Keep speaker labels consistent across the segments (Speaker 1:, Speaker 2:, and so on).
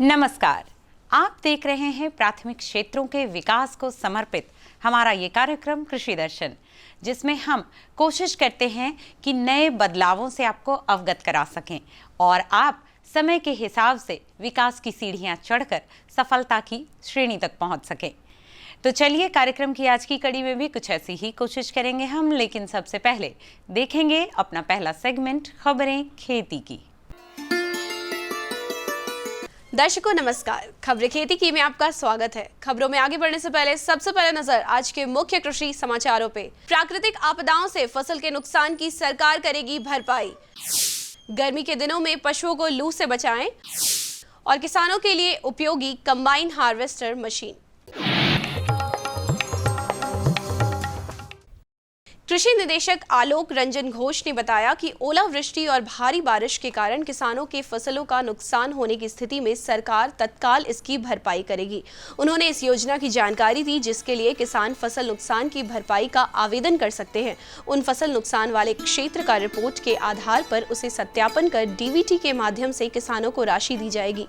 Speaker 1: नमस्कार, आप देख रहे हैं प्राथमिक क्षेत्रों के विकास को समर्पित हमारा ये कार्यक्रम कृषि दर्शन, जिसमें हम कोशिश करते हैं कि नए बदलावों से आपको अवगत करा सकें और आप समय के हिसाब से विकास की सीढ़ियां चढ़कर सफलता की श्रेणी तक पहुंच सकें। तो चलिए, कार्यक्रम की आज की कड़ी में भी कुछ ऐसी ही कोशिश करेंगे हम, लेकिन सबसे पहले देखेंगे अपना पहला सेगमेंट, खबरें खेती की।
Speaker 2: दर्शकों नमस्कार, खबरें खेती की में आपका स्वागत है। खबरों में आगे बढ़ने से पहले सबसे पहले नजर आज के मुख्य कृषि समाचारों पे। प्राकृतिक आपदाओं से फसल के नुकसान की सरकार करेगी भरपाई। गर्मी के दिनों में पशुओं को लू से बचाएं और किसानों के लिए उपयोगी कंबाइन हार्वेस्टर मशीन। कृषि निदेशक आलोक रंजन घोष ने बताया कि ओलावृष्टि और भारी बारिश के कारण किसानों के फसलों का नुकसान होने की स्थिति में सरकार तत्काल इसकी भरपाई करेगी। उन्होंने इस योजना की जानकारी दी, जिसके लिए किसान फसल नुकसान की भरपाई का आवेदन कर सकते हैं। उन फसल नुकसान वाले क्षेत्र का रिपोर्ट के आधार पर उसे सत्यापन कर डीबीटी के माध्यम से किसानों को राशि दी जाएगी।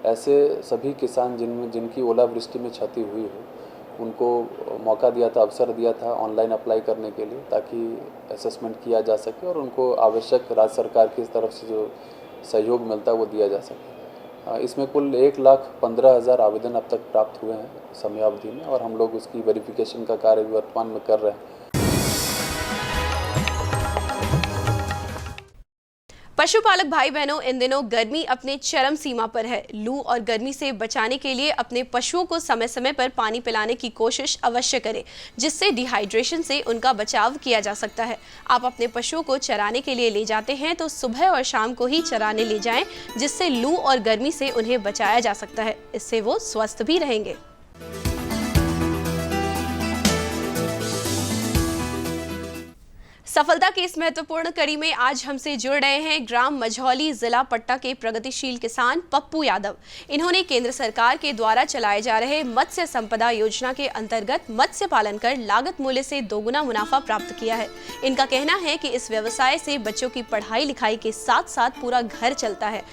Speaker 3: ऐसे सभी किसान जिनकी ओलावृष्टि में क्षति हुई हो, उनको मौका दिया था, अवसर दिया था ऑनलाइन अप्लाई करने के लिए, ताकि असेसमेंट किया जा सके और उनको आवश्यक राज्य सरकार की तरफ से जो सहयोग मिलता है वो दिया जा सके। इसमें कुल 1,15,000 आवेदन अब तक प्राप्त हुए हैं समयावधि में, और हम लोग उसकी वेरिफिकेशन का कार्य वर्तमान में कर रहे हैं।
Speaker 2: पशुपालक भाई बहनों, इन दिनों गर्मी अपने चरम सीमा पर है। लू और गर्मी से बचाने के लिए अपने पशुओं को समय समय पर पानी पिलाने की कोशिश अवश्य करें, जिससे डिहाइड्रेशन से उनका बचाव किया जा सकता है। आप अपने पशुओं को चराने के लिए ले जाते हैं तो सुबह और शाम को ही चराने ले जाएं, जिससे लू और गर्मी से उन्हें बचाया जा सकता है। इससे वो स्वस्थ भी रहेंगे। सफलता की इस महत्वपूर्ण कड़ी में आज हमसे जुड़ रहे हैं ग्राम मझौली, जिला पट्टा के प्रगतिशील किसान पप्पू यादव। इन्होंने केंद्र सरकार के द्वारा चलाए जा रहे मत्स्य संपदा योजना के अंतर्गत मत्स्य पालन कर लागत मूल्य से दोगुना मुनाफा प्राप्त किया है। इनका कहना है कि इस व्यवसाय से बच्चों की पढ़ाई लिखाई के साथ साथ पूरा घर चलता है।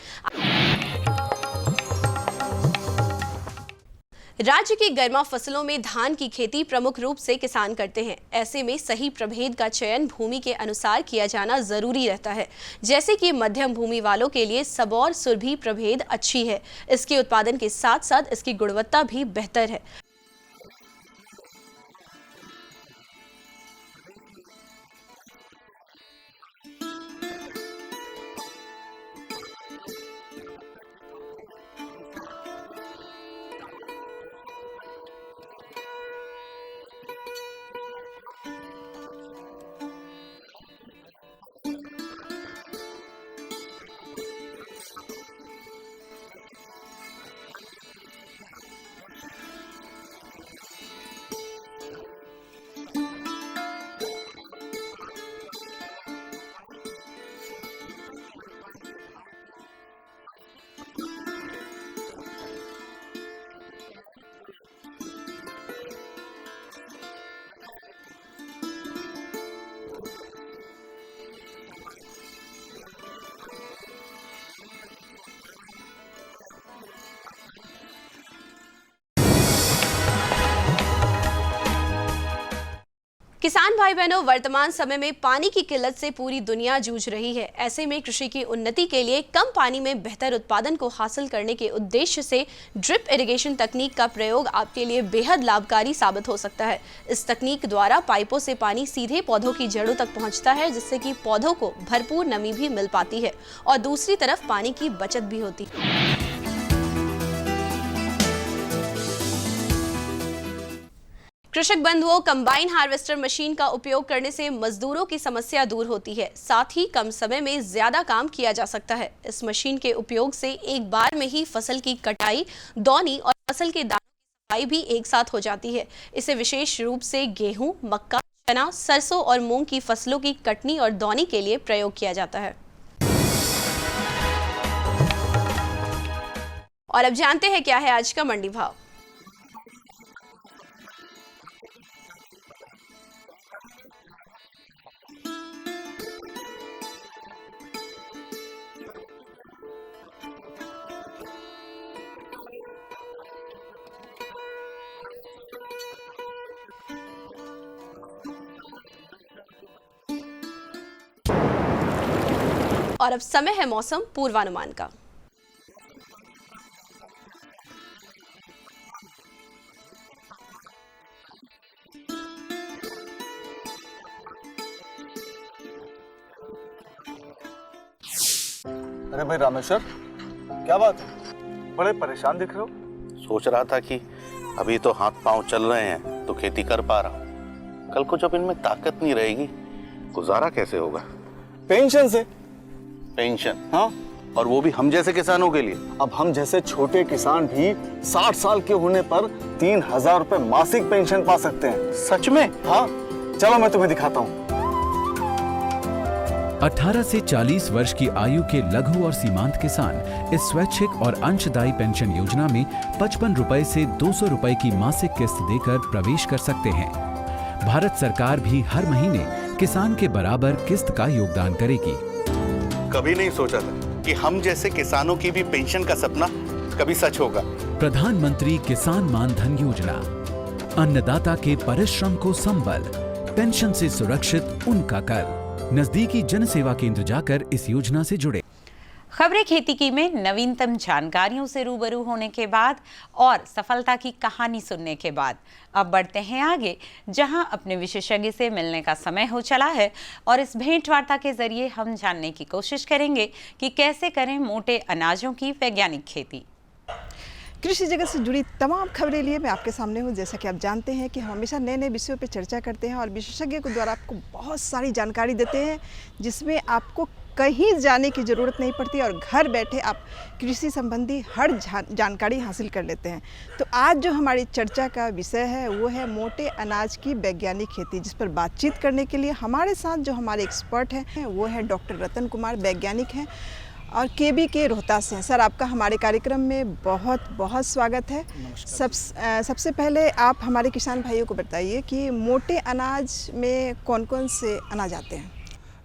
Speaker 2: राज्य की गर्मा फसलों में धान की खेती प्रमुख रूप से किसान करते हैं। ऐसे में सही प्रभेद का चयन भूमि के अनुसार किया जाना जरूरी रहता है। जैसे कि मध्यम भूमि वालों के लिए सबौर सुरभि प्रभेद अच्छी है। इसके उत्पादन के साथ साथ इसकी गुणवत्ता भी बेहतर है। किसान भाई बहनों, वर्तमान समय में पानी की किल्लत से पूरी दुनिया जूझ रही है। ऐसे में कृषि की उन्नति के लिए कम पानी में बेहतर उत्पादन को हासिल करने के उद्देश्य से ड्रिप इरिगेशन तकनीक का प्रयोग आपके लिए बेहद लाभकारी साबित हो सकता है। इस तकनीक द्वारा पाइपों से पानी सीधे पौधों की जड़ों तक पहुंचता है, जिससे कि पौधों को भरपूर नमी भी मिल पाती है और दूसरी तरफ पानी की बचत भी होती है। कृषक बंधुओं, कंबाइन हार्वेस्टर मशीन का उपयोग करने से मजदूरों की समस्या दूर होती है। साथ ही कम समय में ज्यादा काम किया जा सकता है। इस मशीन के उपयोग से एक बार में ही फसल की कटाई, दौनी और फसल के दानों की सफाई भी एक साथ हो जाती है। इसे विशेष रूप से गेहूं, मक्का, चना, सरसों और मूंग की फसलों की कटनी और दौनी के लिए प्रयोग किया जाता है। और अब जानते हैं क्या है आज का मंडी भाव। और अब समय है मौसम पूर्वानुमान का।
Speaker 4: अरे भाई रामेश्वर, क्या बात है? बड़े परेशान दिख रहे हो।
Speaker 5: सोच रहा था कि अभी तो हाथ पांव चल रहे हैं तो खेती कर पा रहा हूँ, कल को जब इनमें ताकत नहीं रहेगी गुजारा कैसे होगा?
Speaker 4: पेंशन से।
Speaker 5: पेंशन?
Speaker 4: हाँ,
Speaker 5: और वो भी हम जैसे किसानों के लिए।
Speaker 4: अब हम जैसे छोटे किसान भी 60 साल के होने पर 3,000 रुपए मासिक पेंशन पा सकते हैं।
Speaker 5: सच में?
Speaker 4: हाँ, चलो मैं तुम्हें दिखाता हूँ।
Speaker 6: 18 से 40 वर्ष की आयु के लघु और सीमांत किसान इस स्वैच्छिक और अंशदायी पेंशन योजना में 55 रुपए से 200 रुपए की मासिक किस्त देकर प्रवेश कर सकते हैं। भारत सरकार भी हर महीने किसान के बराबर किस्त का योगदान करेगी।
Speaker 5: कभी नहीं सोचा था कि हम जैसे किसानों की भी पेंशन का सपना कभी सच होगा।
Speaker 6: प्रधानमंत्री किसान मान धन योजना, अन्नदाता के परिश्रम को संबल, पेंशन से सुरक्षित उनका कर। नजदीकी जन सेवा केंद्र जाकर इस योजना से जुड़े।
Speaker 1: खबरें खेती की में नवीनतम जानकारियों से रूबरू होने के बाद और सफलता की कहानी सुनने के बाद अब बढ़ते हैं आगे, जहां अपने विशेषज्ञ से मिलने का समय हो चला है और इस भेंट वार्ता के जरिए हम जानने की कोशिश करेंगे कि कैसे करें मोटे अनाजों की वैज्ञानिक खेती।
Speaker 7: कृषि जगत से जुड़ी तमाम खबरें लिए मैं आपके सामने हूँ। जैसा कि आप जानते हैं कि हम हमेशा नए नए विषयों पर चर्चा करते हैं और विशेषज्ञों के द्वारा आपको बहुत सारी जानकारी देते हैं, जिसमें आपको कहीं जाने की ज़रूरत नहीं पड़ती और घर बैठे आप कृषि संबंधी हर जानकारी हासिल कर लेते हैं। तो आज जो हमारी चर्चा का विषय है वो है मोटे अनाज की वैज्ञानिक खेती, जिस पर बातचीत करने के लिए हमारे साथ जो हमारे एक्सपर्ट हैं वो है डॉक्टर रतन कुमार, वैज्ञानिक हैं और केबी के रोहतास से हैं। सर, आपका हमारे कार्यक्रम में बहुत बहुत स्वागत है। सबसे पहले आप हमारे किसान भाइयों को बताइए कि मोटे अनाज में कौन कौन से अनाज आते हैं।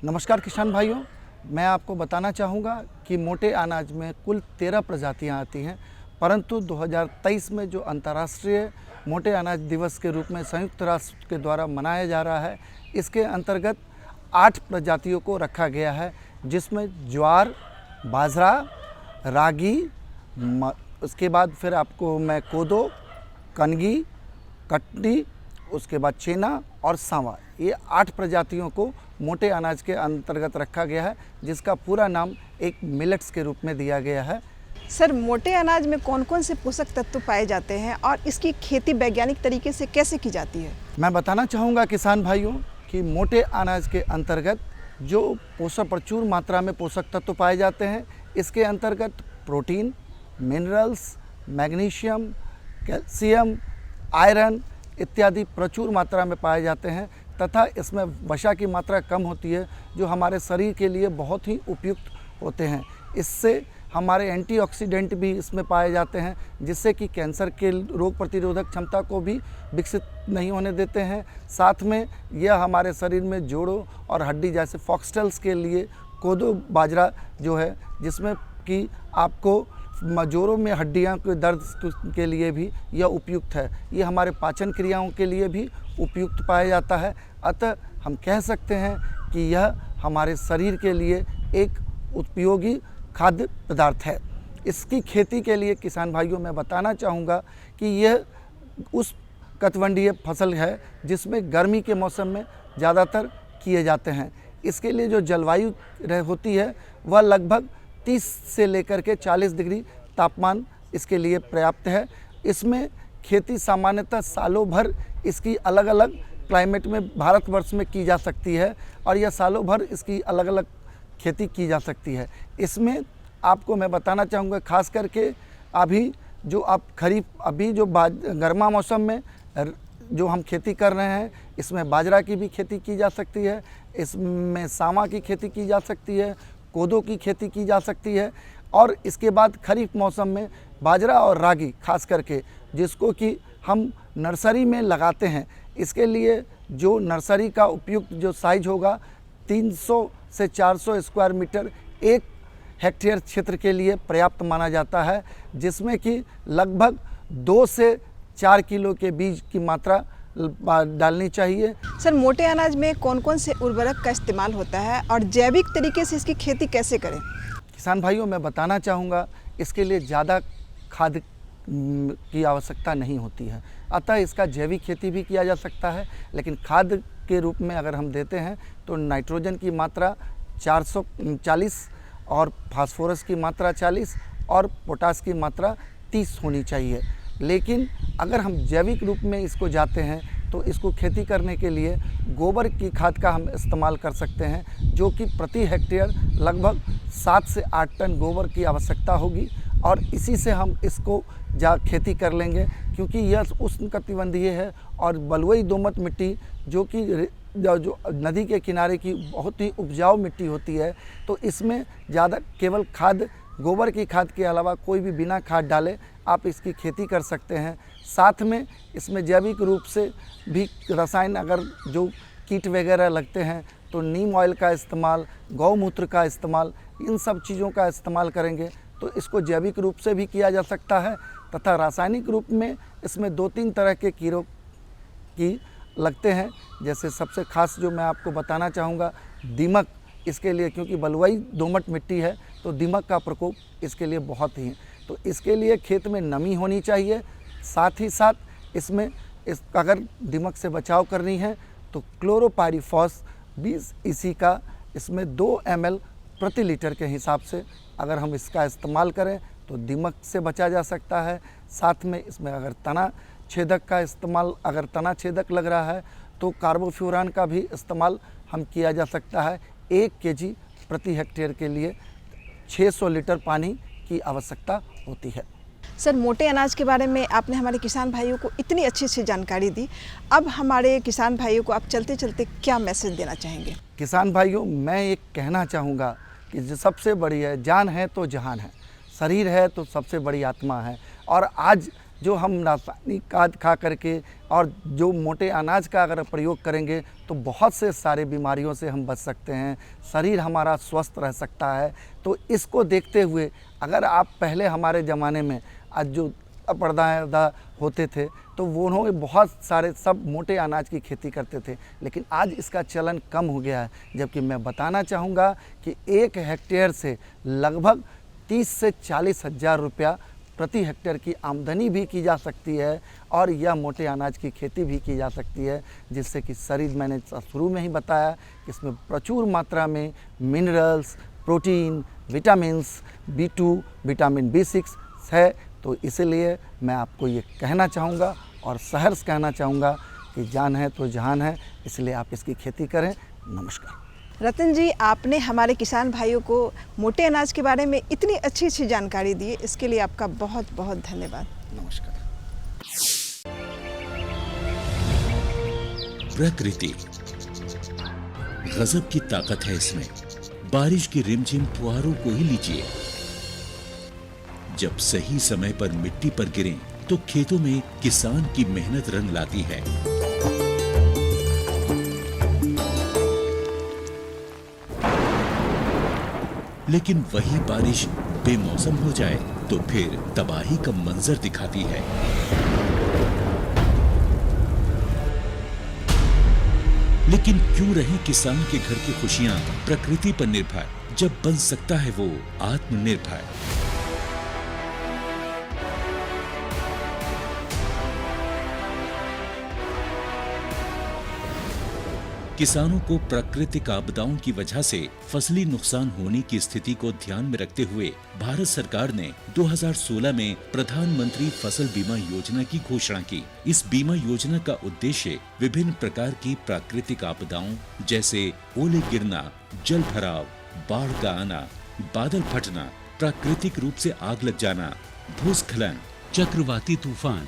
Speaker 8: नमस्कार किसान भाइयों, मैं आपको बताना चाहूँगा कि मोटे अनाज में कुल 13 प्रजातियाँ आती हैं, परंतु 2023 में जो अंतर्राष्ट्रीय मोटे अनाज दिवस के रूप में संयुक्त राष्ट्र के द्वारा मनाया जा रहा है, इसके अंतर्गत 8 प्रजातियों को रखा गया है, जिसमें ज्वार, बाजरा, रागी, उसके बाद फिर आपको मैं कोदो, कनगी, कटनी, उसके बाद चेना और सांवा, ये 8 प्रजातियों को मोटे अनाज के अंतर्गत रखा गया है, जिसका पूरा नाम एक मिलेट्स के रूप में दिया गया है।
Speaker 7: सर, मोटे अनाज में कौन कौन से पोषक तत्व पाए जाते हैं और इसकी खेती वैज्ञानिक तरीके से कैसे की जाती है?
Speaker 8: मैं बताना चाहूँगा किसान भाइयों कि मोटे अनाज के अंतर्गत जो प्रचुर मात्रा में पोषक तत्व पाए जाते हैं, इसके अंतर्गत protein, minerals, magnesium, calcium, iron इत्यादि प्रचुर मात्रा में पाए जाते हैं तथा इसमें वसा की मात्रा कम होती है, जो हमारे शरीर के लिए बहुत ही उपयुक्त होते हैं। इससे हमारे एंटीऑक्सीडेंट भी इसमें पाए जाते हैं, जिससे कि कैंसर के रोग प्रतिरोधक क्षमता को भी विकसित नहीं होने देते हैं। साथ में यह हमारे शरीर में जोड़ों और हड्डी जैसे फॉक्सटेल्स के लिए कोदो बाजरा जो है, जिसमें कि आपको जोड़ों में हड्डियां के दर्द के लिए भी यह उपयुक्त है। ये हमारे पाचन क्रियाओं के लिए भी उपयुक्त पाया जाता है। अतः हम कह सकते हैं कि यह हमारे शरीर के लिए एक उपयोगी खाद्य पदार्थ है। इसकी खेती के लिए किसान भाइयों मैं बताना चाहूँगा कि यह उस कटिबंधीय फसल है जिसमें गर्मी के मौसम में ज़्यादातर किए जाते हैं। इसके लिए जो जलवायु होती है वह लगभग 30 से लेकर के 40 डिग्री तापमान इसके लिए पर्याप्त है। इसमें खेती सामान्यतः सालों भर इसकी अलग अलग क्लाइमेट में भारतवर्ष में की जा सकती है और यह सालों भर इसकी अलग अलग खेती की जा सकती है। इसमें आपको मैं बताना चाहूँगा खास करके अभी जो आप खरीफ अभी जो गर्मा मौसम में जो हम खेती कर रहे हैं, इसमें बाजरा की भी खेती की जा सकती है, इसमें सांवा की खेती की जा सकती है, कोदो की खेती की जा सकती है और इसके बाद खरीफ मौसम में बाजरा और रागी खास करके, जिसको कि हम नर्सरी में लगाते हैं। इसके लिए जो नर्सरी का उपयुक्त जो साइज होगा 300 से 400 स्क्वायर मीटर 1 हेक्टेयर क्षेत्र के लिए पर्याप्त माना जाता है, जिसमें कि लगभग 2 से 4 किलो के बीज की मात्रा डालनी चाहिए।
Speaker 7: सर, मोटे अनाज में कौन कौन से उर्वरक का इस्तेमाल होता है और जैविक तरीके से इसकी खेती कैसे करें?
Speaker 8: किसान भाइयों, मैं बताना चाहूँगा, इसके लिए ज़्यादा खाद की आवश्यकता नहीं होती है, अतः इसका जैविक खेती भी किया जा सकता है। लेकिन खाद के रूप में अगर हम देते हैं तो नाइट्रोजन की मात्रा 440 और फास्फोरस की मात्रा 40 और पोटास की मात्रा 30 होनी चाहिए। लेकिन अगर हम जैविक रूप में इसको जाते हैं तो इसको खेती करने के लिए गोबर की खाद का हम इस्तेमाल कर सकते हैं, जो कि प्रति हेक्टेयर लगभग 7 से 8 टन गोबर की आवश्यकता होगी और इसी से हम इसको खेती कर लेंगे, क्योंकि यह उष्णकटिबंधीय है और बलुई दोमट मिट्टी जो नदी के किनारे की बहुत ही उपजाऊ मिट्टी होती है, तो इसमें ज़्यादा केवल खाद, गोबर की खाद के अलावा कोई भी बिना खाद डाले आप इसकी खेती कर सकते हैं। साथ में इसमें जैविक रूप से भी रसायन, अगर जो कीट वगैरह लगते हैं तो नीम ऑयल का इस्तेमाल, गौमूत्र का इस्तेमाल, इन सब चीज़ों का इस्तेमाल करेंगे तो इसको जैविक रूप से भी किया जा सकता है। तथा रासायनिक रूप में इसमें 2-3 तरह के कीड़ों की लगते हैं, जैसे सबसे खास जो मैं आपको बताना चाहूँगा, दीमक इसके लिए, क्योंकि बलुई दोमट मिट्टी है तो दीमक का प्रकोप इसके लिए बहुत ही है। तो इसके लिए खेत में नमी होनी चाहिए। साथ ही साथ इसमें अगर दीमक से बचाव करनी है तो क्लोरोपाइरीफॉस 20 EC का इसमें 2 ml प्रति लीटर के हिसाब से अगर हम इसका इस्तेमाल करें तो दीमक से बचा जा सकता है। साथ में इसमें अगर तना छेदक का इस्तेमाल, अगर तना छेदक लग रहा है तो कार्बोफ्यूरान का भी इस्तेमाल हम किया जा सकता है। 1 kg प्रति हेक्टेयर के लिए 600 लीटर पानी की आवश्यकता होती है।
Speaker 7: सर, मोटे अनाज के बारे में आपने हमारे किसान भाइयों को इतनी अच्छी जानकारी दी। अब हमारे किसान भाइयों को आप चलते चलते क्या मैसेज देना चाहेंगे?
Speaker 8: किसान भाइयों, मैं एक कहना चाहूँगा कि जो सबसे बड़ी है, जान है तो जहान है, शरीर है तो सबसे बड़ी आत्मा है। और आज जो हम रासायनिक खाद खा करके और जो मोटे अनाज का अगर प्रयोग करेंगे तो बहुत से सारे बीमारियों से हम बच सकते हैं, शरीर हमारा स्वस्थ रह सकता है। तो इसको देखते हुए अगर आप पहले हमारे ज़माने में आज जो परदादा होते थे तो वो बहुत सारे सब मोटे अनाज की खेती करते थे, लेकिन आज इसका चलन कम हो गया है। जबकि मैं बताना चाहूँगा कि 1 हेक्टेयर से लगभग 30 से 40 हज़ार रुपया प्रति हेक्टेयर की आमदनी भी की जा सकती है और यह मोटे अनाज की खेती भी की जा सकती है, जिससे कि शरीर, मैंने शुरू में ही बताया कि इसमें प्रचुर मात्रा में minerals, protein, vitamins, B2, vitamin B6 है। तो इसलिए मैं आपको ये कहना चाहूँगा और सहर्ष कहना चाहूँगा कि जान है तो जहान है, इसलिए आप इसकी खेती करें। नमस्कार।
Speaker 7: रतन जी, आपने हमारे किसान भाइयों को मोटे अनाज के बारे में इतनी अच्छी जानकारी दी, इसके लिए आपका बहुत बहुत धन्यवाद।
Speaker 8: नमस्कार।
Speaker 9: प्रकृति गजब की ताकत है इसमें। बारिश की रिमझिम फुहारों को ही लीजिए, जब सही समय पर मिट्टी पर गिरें तो खेतों में किसान की मेहनत रंग लाती है। लेकिन वही बारिश बेमौसम हो जाए तो फिर तबाही का मंजर दिखाती है। लेकिन क्यों रहे किसान के घर की खुशियां प्रकृति पर निर्भर, जब बन सकता है वो आत्मनिर्भर। किसानों को प्राकृतिक आपदाओं की वजह से फसली नुकसान होने की स्थिति को ध्यान में रखते हुए भारत सरकार ने 2016 में प्रधानमंत्री फसल बीमा योजना की घोषणा की। इस बीमा योजना का उद्देश्य विभिन्न प्रकार की प्राकृतिक आपदाओं जैसे ओले गिरना, जल भराव, बाढ़ का आना, बादल फटना, प्राकृतिक रूप से आग लग जाना, भूस्खलन, चक्रवाती तूफान,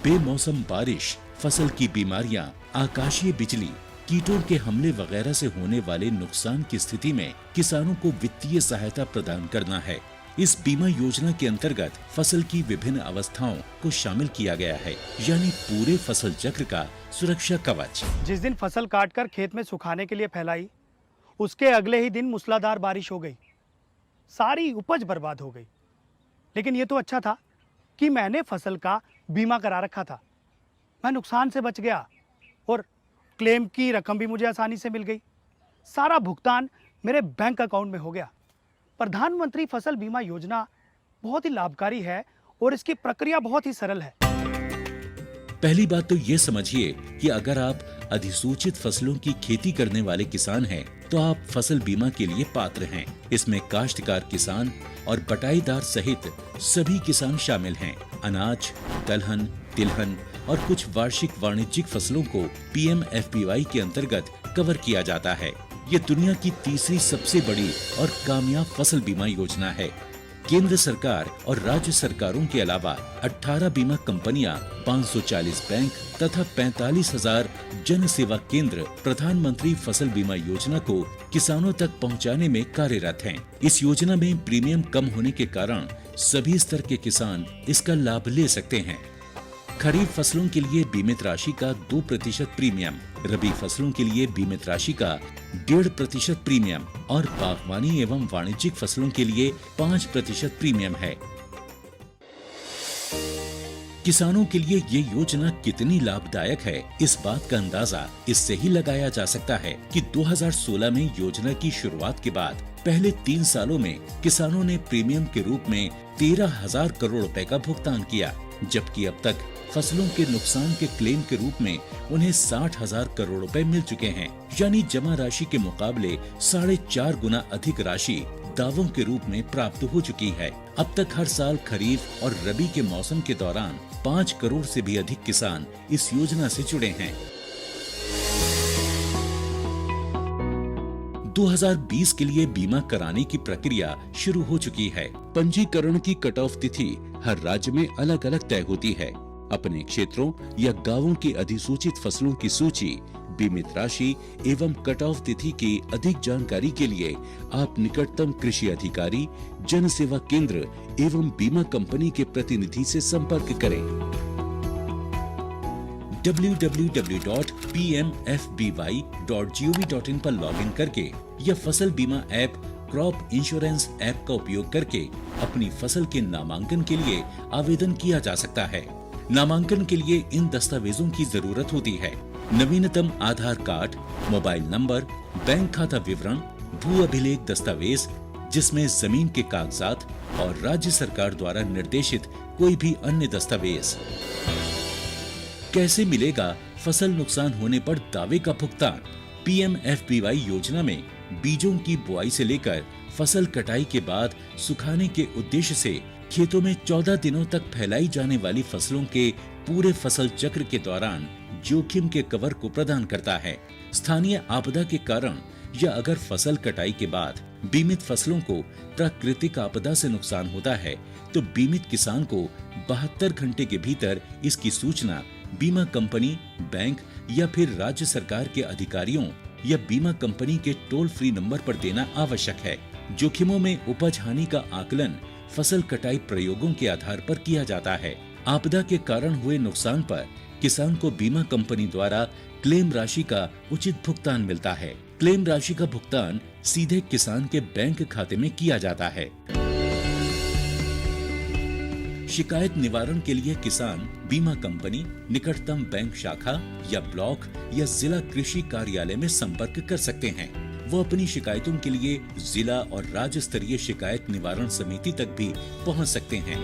Speaker 9: बेमौसम बारिश, फसल की बीमारियां, आकाशीय बिजली, कीटों के हमले वगैरह से होने वाले नुकसान की स्थिति में किसानों को वित्तीय सहायता प्रदान करना है। इस बीमा योजना के अंतर्गत फसल की विभिन्न अवस्थाओं को शामिल किया गया है, यानी पूरे फसल चक्र का सुरक्षा कवच।
Speaker 10: जिस दिन फसल काटकर खेत में सुखाने के लिए फैलाई, उसके अगले ही दिन मूसलाधार बारिश हो गई, सारी उपज बर्बाद हो गई। लेकिन ये तो अच्छा था कि मैंने फसल का बीमा करा रखा था, मैं नुकसान से बच गया। और क्लेम की रकम भी मुझे आसानी से मिल गई। सारा भुगतान मेरे बैंक अकाउंट में हो गया। प्रधानमंत्री फसल बीमा योजना बहुत ही लाभकारी है और इसकी प्रक्रिया बहुत ही सरल है।
Speaker 9: पहली बात तो ये समझिए कि अगर आप अधिसूचित फसलों की खेती करने वाले किसान हैं, तो आप फसल बीमा के लिए पात्र हैं। इसमें काश्तकार किसान और बटाईदार सहित सभी किसान शामिल हैं। अनाज, दलहन, तिलहन और कुछ वार्षिक वाणिज्यिक फसलों को PMFBY के अंतर्गत कवर किया जाता है। ये दुनिया की तीसरी सबसे बड़ी और कामयाब फसल बीमा योजना है। केंद्र सरकार और राज्य सरकारों के अलावा 18 बीमा कंपनियां, 540 बैंक तथा 45,000 जन सेवा केंद्र प्रधानमंत्री फसल बीमा योजना को किसानों तक पहुंचाने में कार्यरत हैं। इस योजना में प्रीमियम कम होने के कारण सभी स्तर के किसान इसका लाभ ले सकते हैं। खरीफ फसलों के लिए बीमित राशि का 2% प्रीमियम, रबी फसलों के लिए बीमित राशि का 1.5% प्रीमियम और बागवानी एवं वाणिज्यिक फसलों के लिए 5% प्रीमियम है। किसानों के लिए ये योजना कितनी लाभदायक है, इस बात का अंदाजा इससे ही लगाया जा सकता है कि 2016 में योजना की शुरुआत के बाद पहले 3 सालों में किसानों ने प्रीमियम के रूप में 13,000 करोड़ रुपए का भुगतान किया, जबकि अब तक फसलों के नुकसान के क्लेम के रूप में उन्हें 60,000 करोड़ रुपए मिल चुके हैं। यानी जमा राशि के मुकाबले 4.5 गुना अधिक राशि दावों के रूप में प्राप्त हो चुकी है। अब तक हर साल खरीफ और रबी के मौसम के दौरान 5 करोड़ से भी अधिक किसान इस योजना से जुड़े हैं। 2020 के लिए बीमा कराने की प्रक्रिया शुरू हो चुकी है। पंजीकरण की कट ऑफ तिथि हर राज्य में अलग अलग तय होती है। अपने क्षेत्रों या गांवों की अधिसूचित फसलों की सूची, बीमित राशि एवं कट ऑफ तिथि की अधिक जानकारी के लिए आप निकटतम कृषि अधिकारी, जन सेवा केंद्र एवं बीमा कंपनी के प्रतिनिधि से संपर्क करें। www.pmfby.gov.in पर लॉगिन करके या फसल बीमा ऐप क्रॉप इंश्योरेंस ऐप का उपयोग करके अपनी फसल के नामांकन के लिए आवेदन किया जा सकता है। नामांकन के लिए इन दस्तावेजों की जरूरत होती है: नवीनतम आधार कार्ड, मोबाइल नंबर, बैंक खाता विवरण, भू अभिलेख दस्तावेज जिसमें जमीन के कागजात और राज्य सरकार द्वारा निर्देशित कोई भी अन्य दस्तावेज। कैसे मिलेगा फसल नुकसान होने पर दावे का भुगतान? PMFBY योजना में बीजों की बुआई से लेकर फसल कटाई के बाद सुखाने के उद्देश्य से खेतों में 14 दिनों तक फैलाई जाने वाली फसलों के पूरे फसल चक्र के दौरान जोखिम के कवर को प्रदान करता है। स्थानीय आपदा के कारण या अगर फसल कटाई के बाद बीमित फसलों को प्राकृतिक आपदा से नुकसान होता है, तो बीमित किसान को 72 घंटे के भीतर इसकी सूचना बीमा कंपनी, बैंक या फिर राज्य सरकार के अधिकारियों या बीमा कंपनी के टोल फ्री नंबर पर देना आवश्यक है। जोखिमों में उपज हानि का आकलन फसल कटाई प्रयोगों के आधार पर किया जाता है। आपदा के कारण हुए नुकसान पर किसान को बीमा कंपनी द्वारा क्लेम राशि का उचित भुगतान मिलता है। क्लेम राशि का भुगतान सीधे किसान के बैंक खाते में किया जाता है। शिकायत निवारण के लिए किसान बीमा कंपनी, निकटतम बैंक शाखा या ब्लॉक या जिला कृषि कार्यालय में संपर्क कर सकते हैं। वो अपनी शिकायतों के लिए जिला और राज्य स्तरीय शिकायत निवारण समिति तक भी पहुंच सकते हैं।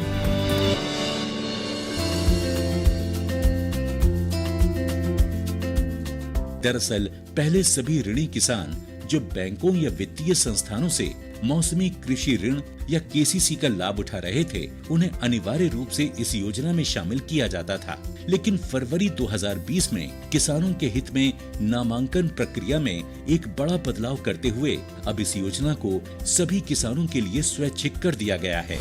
Speaker 9: दरअसल पहले सभी ऋणी किसान जो बैंकों या वित्तीय संस्थानों से मौसमी कृषि ऋण या KCC का लाभ उठा रहे थे, उन्हें अनिवार्य रूप से इस योजना में शामिल किया जाता था। लेकिन फरवरी 2020 में किसानों के हित में नामांकन प्रक्रिया में एक बड़ा बदलाव करते हुए अब इस योजना को सभी किसानों के लिए स्वैच्छिक कर दिया गया है।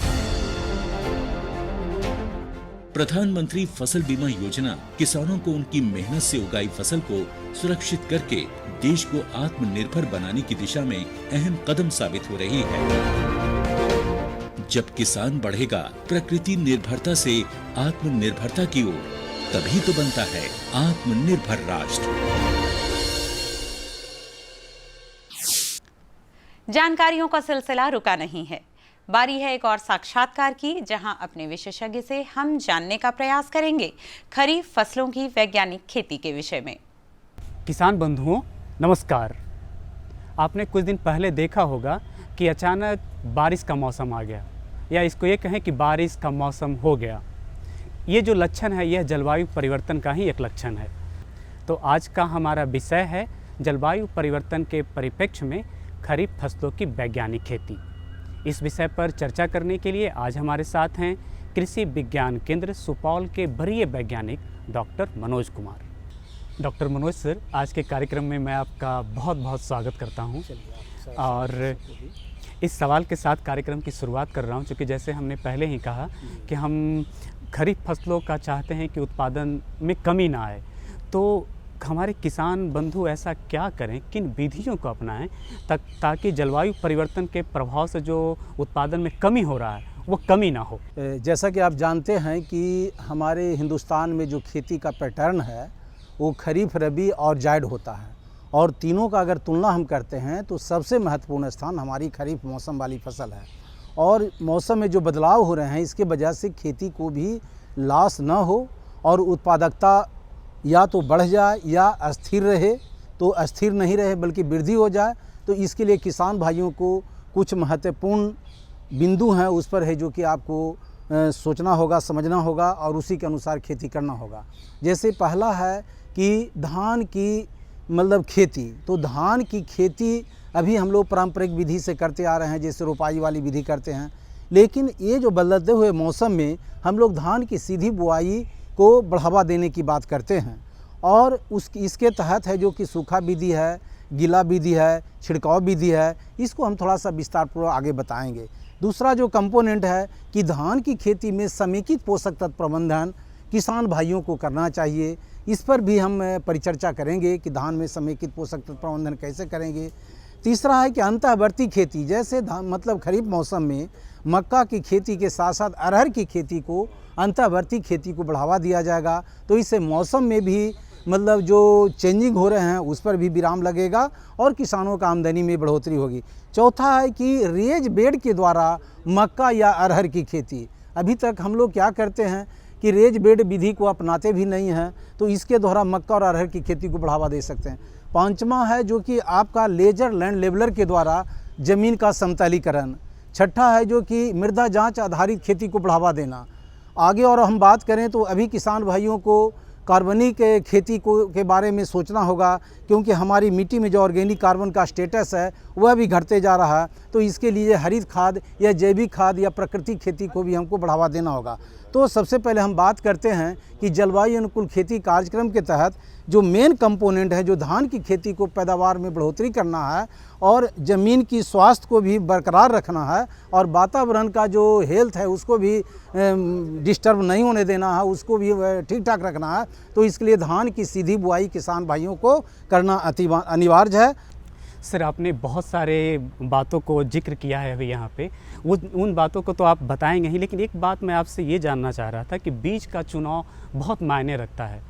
Speaker 9: प्रधानमंत्री फसल बीमा योजना किसानों को उनकी मेहनत से उगाई फसल को सुरक्षित करके देश को आत्मनिर्भर बनाने की दिशा में अहम कदम साबित हो रही है। जब किसान बढ़ेगा प्रकृति निर्भरता से आत्मनिर्भरता की ओर, तभी तो बनता है आत्मनिर्भर राष्ट्र।
Speaker 1: जानकारियों का सिलसिला रुका नहीं है। बारी है एक और साक्षात्कार की, जहां अपने विशेषज्ञ से हम जानने का प्रयास करेंगे खरीफ फसलों की वैज्ञानिक खेती के विषय में।
Speaker 11: किसान बंधुओं नमस्कार। आपने कुछ दिन पहले देखा होगा कि अचानक बारिश का मौसम आ गया, या इसको ये कहें कि बारिश का मौसम हो गया। ये जो लक्षण है यह जलवायु परिवर्तन का ही एक लक्षण है। तो आज का हमारा विषय है जलवायु परिवर्तन के परिप्रेक्ष्य में खरीफ फसलों की वैज्ञानिक खेती। इस विषय पर चर्चा करने के लिए आज हमारे साथ हैं कृषि विज्ञान केंद्र सुपौल के वरीय वैज्ञानिक doctor Manoj Kumar. Doctor Manoj sir, आज के कार्यक्रम में मैं आपका बहुत बहुत स्वागत करता हूं और इस सवाल के साथ कार्यक्रम की शुरुआत कर रहा हूं, क्योंकि जैसे हमने पहले ही कहा कि हम खरीफ फसलों का चाहते हैं कि उत्पादन में कमी ना आए। तो हमारे किसान बंधु ऐसा क्या करें, किन विधियों को अपनाएं ताकि जलवायु परिवर्तन के प्रभाव से जो उत्पादन में कमी हो रहा है वो कमी ना हो।
Speaker 12: जैसा कि आप जानते हैं कि हमारे हिंदुस्तान में जो खेती का पैटर्न है वो खरीफ, रबी और जायद होता है, और तीनों का अगर तुलना हम करते हैं तो सबसे महत्वपूर्ण स्थान हमारी खरीफ मौसम वाली फसल है। और मौसम में जो बदलाव हो रहे हैं इसके वजह से खेती को भी लॉस न हो और उत्पादकता या तो बढ़ जाए या अस्थिर रहे, तो अस्थिर नहीं रहे बल्कि वृद्धि हो जाए। तो इसके लिए किसान भाइयों को कुछ महत्वपूर्ण बिंदु हैं उस पर है जो कि आपको सोचना होगा, समझना होगा और उसी के अनुसार खेती करना होगा। जैसे पहला है कि धान की मतलब खेती, तो धान की खेती अभी हम लोग पारंपरिक विधि से करते आ रहे हैं, जैसे रोपाई वाली विधि करते हैं। लेकिन ये जो बदलते हुए मौसम में हम लोग धान की सीधी बुआई को बढ़ावा देने की बात करते हैं, और इसके तहत है जो कि सूखा विधि है, गीला विधि है, छिड़काव विधि है, इसको हम थोड़ा सा विस्तारपूर्वक आगे बताएंगे। दूसरा जो कंपोनेंट है कि धान की खेती में समेकित पोषक तत्व प्रबंधन किसान भाइयों को करना चाहिए, इस पर भी हम परिचर्चा करेंगे कि धान में समेकित पोषक तत्व प्रबंधन कैसे करेंगे। तीसरा है कि अंतःवर्ती खेती, जैसे मतलब खरीफ मौसम में मक्का की खेती के साथ साथ अरहर की खेती को, अंतःवर्ती खेती को बढ़ावा दिया जाएगा। तो इससे मौसम में भी मतलब जो चेंजिंग हो रहे हैं उस पर भी विराम लगेगा और किसानों का आमदनी में बढ़ोतरी होगी। चौथा है कि रेज बेड के द्वारा मक्का या अरहर की खेती, अभी तक हम लोग क्या करते हैं कि रेज बेड विधि को अपनाते भी नहीं हैं, तो इसके द्वारा मक्का और अरहर की खेती को बढ़ावा दे सकते हैं। पांचवा है जो कि आपका लेजर लैंड लेवलर के द्वारा ज़मीन का समतलीकरण। छठा है जो कि मृदा जांच आधारित खेती को बढ़ावा देना। आगे और हम बात करें तो अभी किसान भाइयों को कार्बनिक खेती के बारे में सोचना होगा, क्योंकि हमारी मिट्टी में जो ऑर्गेनिक कार्बन का स्टेटस है वह भी घटते जा रहा है। तो इसके लिए हरित खाद या जैविक खाद या प्राकृतिक खेती को भी हमको बढ़ावा देना होगा। तो सबसे पहले हम बात करते हैं कि जलवायु अनुकूल खेती कार्यक्रम के तहत जो मेन कंपोनेंट है, जो धान की खेती को पैदावार में बढ़ोतरी करना है और ज़मीन की स्वास्थ्य को भी बरकरार रखना है और वातावरण का जो हेल्थ है उसको भी डिस्टर्ब नहीं होने देना है, उसको भी ठीक ठाक रखना है। तो इसके लिए धान की सीधी बुआई किसान भाइयों को करना अति अनिवार्य है।
Speaker 11: सर, आपने बहुत सारे बातों को जिक्र किया है अभी यहाँ पे, उन बातों को तो आप बताएंगे ही, लेकिन एक बात मैं आपसे ये जानना चाह रहा था कि बीज का चुनाव बहुत मायने रखता है।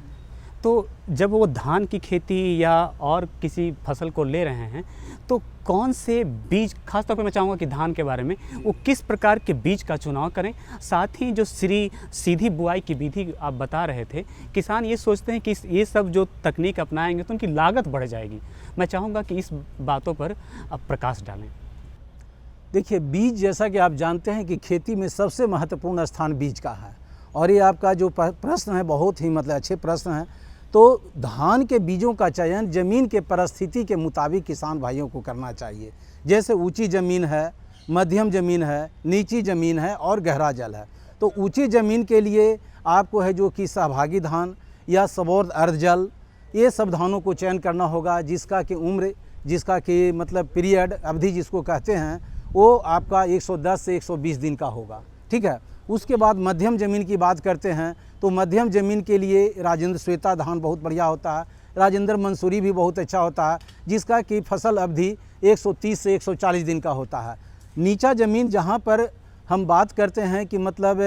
Speaker 11: तो जब वो धान की खेती या और किसी फसल को ले रहे हैं तो कौन से बीज, खासतौर पर मैं चाहूँगा कि धान के बारे में, वो किस प्रकार के बीज का चुनाव करें। साथ ही जो सीधी बुआई की विधि आप बता रहे थे, किसान ये सोचते हैं कि ये सब जो तकनीक अपनाएंगे तो उनकी लागत बढ़ जाएगी। मैं चाहूँगा कि इस बातों पर आप प्रकाश डालें।
Speaker 12: देखिए, बीज जैसा कि आप जानते हैं कि खेती में सबसे महत्वपूर्ण स्थान बीज का है, और ये आपका जो प्रश्न है बहुत ही मतलब अच्छे प्रश्न है। तो धान के बीजों का चयन ज़मीन के परिस्थिति के मुताबिक किसान भाइयों को करना चाहिए। जैसे ऊंची ज़मीन है, मध्यम ज़मीन है, नीची ज़मीन है और गहरा जल है। तो ऊंची ज़मीन के लिए आपको है जो कि सहभागी धान या सबोर्द अर्ध जल, ये सब धानों को चयन करना होगा, जिसका कि उम्र, जिसका कि मतलब पीरियड, अवधि जिसको कहते हैं, वो आपका 110 से 120 दिन का होगा। ठीक है। उसके बाद मध्यम ज़मीन की बात करते हैं तो मध्यम ज़मीन के लिए राजेंद्र श्वेता धान बहुत बढ़िया होता है, राजेंद्र मंसूरी भी बहुत अच्छा होता है, जिसका कि फसल अवधि 130 से 140 दिन का होता है। नीचा ज़मीन जहाँ पर हम बात करते हैं कि मतलब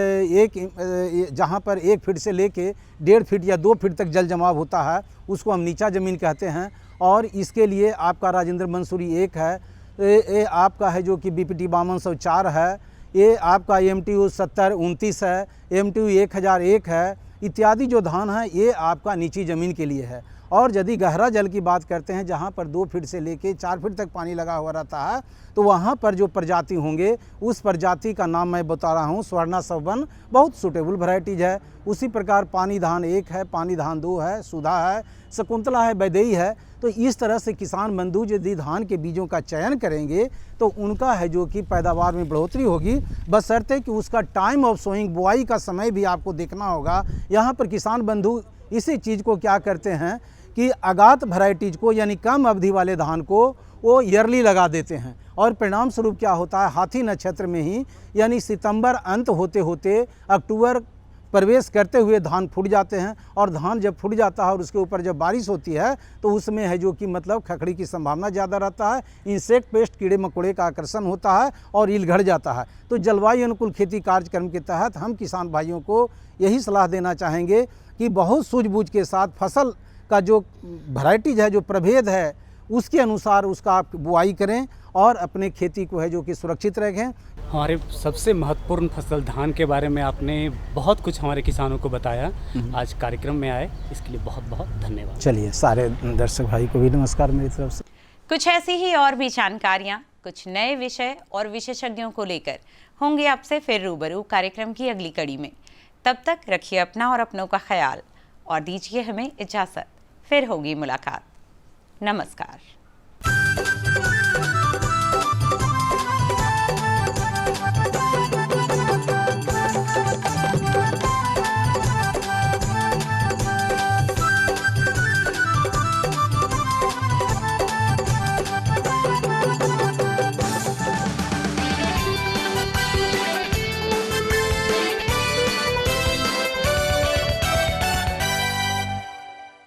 Speaker 12: जहाँ पर 1 फीट से लेके 1.5 फीट या 2 फीट तक जल जमाव होता है, उसको हम नीचा ज़मीन कहते हैं। और इसके लिए आपका राजेंद्र मंसूरी 1 है, ये आपका है जो कि BPT 5204 है, ये आपका MTU 7029 है, MTU 1001 है, इत्यादि जो धान है ये आपका नीची ज़मीन के लिए है। और यदि गहरा जल की बात करते हैं जहाँ पर 2 फीट से लेके 4 फीट तक पानी लगा हुआ रहता है, तो वहाँ पर जो प्रजाति होंगे उस प्रजाति का नाम मैं बता रहा हूँ, स्वर्णा सवन बहुत सूटेबल वैरायटीज है। उसी प्रकार पानी धान 1 है, पानी धान 2 है, सुधा है, शकुंतला है, वैदेही है। तो इस तरह से किसान बंधु यदि धान के बीजों का चयन करेंगे तो उनका है जो कि पैदावार में बढ़ोतरी होगी, बशर्ते कि उसका टाइम ऑफ सोइंग, बुआई का समय भी आपको देखना होगा। यहाँ पर किसान बंधु इसी चीज़ को क्या करते हैं कि अगात वैरायटीज को यानी कम अवधि वाले धान को वो ईयरली लगा देते हैं, और परिणाम स्वरूप क्या होता है, हाथी नक्षत्र में ही यानी सितंबर अंत होते होते अक्टूबर प्रवेश करते हुए धान फूट जाते हैं। और धान जब फूट जाता है और उसके ऊपर जब बारिश होती है तो उसमें है जो कि मतलब खखड़ी की संभावना ज़्यादा रहता है, इंसेक्ट पेस्ट कीड़े मकोड़े का आकर्षण होता है और ईल घड़ जाता है। तो जलवायु अनुकूल खेती कार्यक्रम के तहत हम किसान भाइयों को यही सलाह देना चाहेंगे कि बहुत सूझबूझ के साथ फसल का जो वैरायटीज है, जो प्रभेद है, उसके अनुसार उसका आप बुआई करें और अपने खेती को है जो कि सुरक्षित रखें।
Speaker 11: हमारे सबसे महत्वपूर्ण फसल धान के बारे में आपने बहुत कुछ हमारे किसानों को बताया। आज कार्यक्रम में आए, इसके लिए बहुत बहुत धन्यवाद।
Speaker 12: चलिए, सारे दर्शक भाई को भी नमस्कार मेरी तरफ से।
Speaker 1: कुछ ऐसी ही और भी जानकारियाँ, कुछ नए विषय और विशेषज्ञों को लेकर होंगे आपसे फिर रूबरू कार्यक्रम की अगली कड़ी में। तब तक रखिए अपना और अपनों का ख्याल और दीजिए हमें इजाज़त। फिर होगी मुलाकात। नमस्कार।